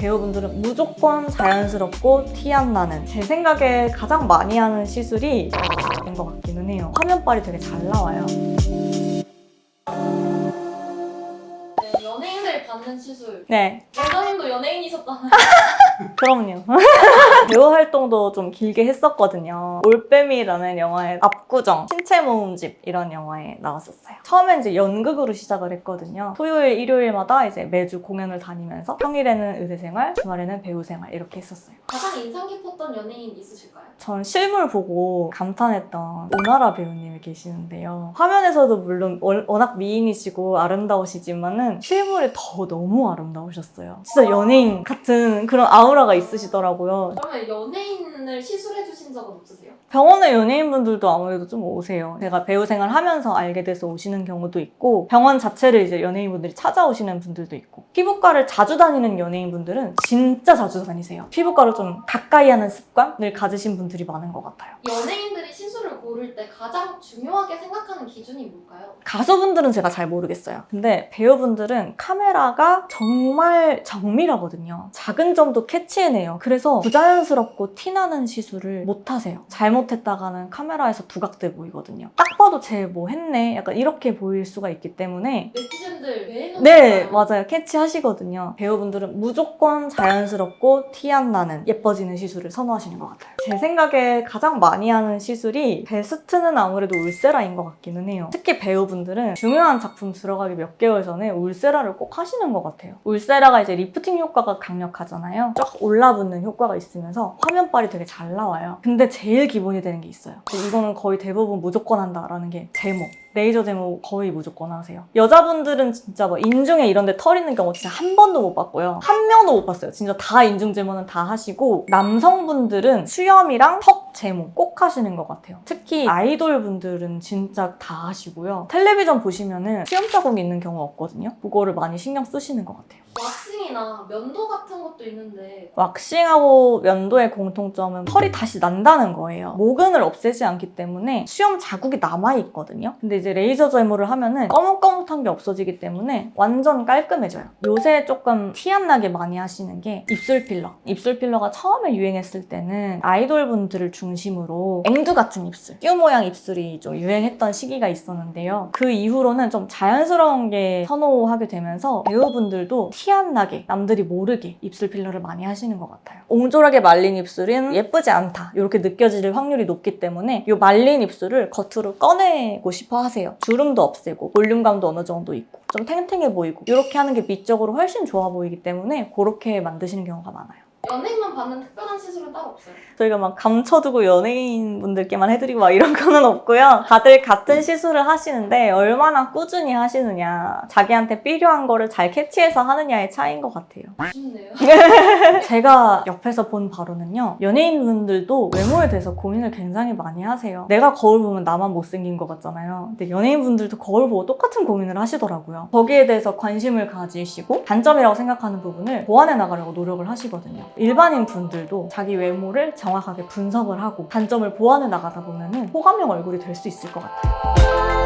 배우분들은 무조건 자연스럽고 티 안 나는, 제 생각에 가장 많이 하는 시술이 인 것 같기는 해요. 화면빨이 되게 잘 나와요. 네, 연예인들이 받는 시술. 네, 원장님도 연예인이셨잖아요. 그럼요. 배우 활동도 좀 길게 했었거든요. 올빼미라는 영화의 압구정, 신체 모음집 이런 영화에 나왔었어요. 처음엔 이제 연극으로 시작을 했거든요. 토요일, 일요일마다 이제 매주 공연을 다니면서 평일에는 의대 생활, 주말에는 배우 생활 이렇게 했었어요. 가장 인상 깊었던 연예인 있으실까요? 전 실물 보고 감탄했던 오나라 배우님이 계시는데요. 화면에서도 물론 워낙 미인이시고 아름다우시지만은 실물이 더 너무 아름다우셨어요. 진짜 연예인 같은 그런 아우라가 있으시더라고요. 그러면 연예인을 시술해 주신 적은 없으세요? 병원에 연예인분들도 아무래도 좀 오세요. 제가 배우 생활 하면서 알게 돼서 오시는 경우도 있고, 병원 자체를 이제 연예인분들이 찾아오시는 분들도 있고, 피부과를 자주 다니는 연예인분들은 진짜 자주 다니세요. 피부과를 좀 가까이 하는 습관을 가지신 분들이 많은 것 같아요. 연예인들이 시술을 고를 때 가장 중요하게 생각하는 기준이 뭘까요? 가수분들은 제가 잘 모르겠어요. 근데 배우분들은 카메라가 정말 정밀하거든요. 작은 점도 캐치해내요. 그래서 부자연스럽고 티나는 시술을 못하세요. 잘못했다가는 카메라에서 부각돼 보이거든요. 딱 봐도 쟤 뭐 했네? 약간 이렇게 보일 수가 있기 때문에 네티즌들 왜 네, 맞아요. 캐치하시거든요. 배우분들은 무조건 자연스럽고 티 안 나는 예뻐지는 시술을 선호하시는 것 같아요. 제 생각에 가장 많이 하는 시술이 베스트는 아무래도 울세라인 것 같기는 해요. 특히 배우분들은 중요한 작품 들어가기 몇 개월 전에 울세라를 꼭 하시는 것 같아요. 울세라가 이제 리프팅 효과가 강력하잖아요. 쫙 올라붙는 효과가 있으면서 화면빨이 되게 잘 나와요. 근데 제일 기본이 되는 게 있어요. 이거는 거의 대부분 무조건 한다라는 게 제모. 레이저 제모 거의 무조건 하세요. 여자분들은 진짜 뭐 인중에 이런 데 털 있는 경우 진짜 한 번도 못 봤고요. 한 명도 못 봤어요. 진짜 다 인중 제모는 다 하시고, 남성분들은 수염이랑 턱 제모 꼭 하시는 것 같아요. 특히 아이돌 분들은 진짜 다 하시고요. 텔레비전 보시면은 수염 자국이 있는 경우 없거든요. 그거를 많이 신경 쓰시는 것 같아요. 왁싱이나 면도 같은 것도 있는데 왁싱하고 면도의 공통점은 털이 다시 난다는 거예요. 모근을 없애지 않기 때문에 수염 자국이 남아있거든요. 근데 이제 레이저 제모를 하면은 거뭇거뭇한 게 없어지기 때문에 완전 깔끔해져요. 요새 조금 티 안 나게 많이 하시는 게 입술 필러. 입술 필러가 처음에 유행했을 때는 아이돌 분들을 중심으로 앵두 같은 입술, 뀨 모양 입술이 좀 유행했던 시기가 있었는데요. 그 이후로는 좀 자연스러운 게 선호하게 되면서 배우분들도 티 안 나게, 남들이 모르게 입술 필러를 많이 하시는 것 같아요. 옹졸하게 말린 입술은 예쁘지 않다, 이렇게 느껴질 확률이 높기 때문에 이 말린 입술을 겉으로 꺼내고 싶어 하세요. 주름도 없애고 볼륨감도 어느 정도 있고 좀 탱탱해 보이고, 이렇게 하는 게 미적으로 훨씬 좋아 보이기 때문에 그렇게 만드시는 경우가 많아요. 연예인만 받는 특별한 시술은 따로 없어요. 저희가 막 감춰두고 연예인분들께만 해드리고 막 이런 거는 없고요. 다들 같은 시술을 하시는데 얼마나 꾸준히 하시느냐, 자기한테 필요한 거를 잘 캐치해서 하느냐의 차이인 것 같아요. 쉽네요. 제가 옆에서 본 바로는요, 연예인분들도 외모에 대해서 고민을 굉장히 많이 하세요. 내가 거울 보면 나만 못생긴 것 같잖아요. 근데 연예인분들도 거울 보고 똑같은 고민을 하시더라고요. 거기에 대해서 관심을 가지시고 단점이라고 생각하는 부분을 보완해 나가려고 노력을 하시거든요. 일반인 분들도 자기 외모를 정확하게 분석을 하고 단점을 보완해 나가다 보면은 호감형 얼굴이 될 수 있을 것 같아요.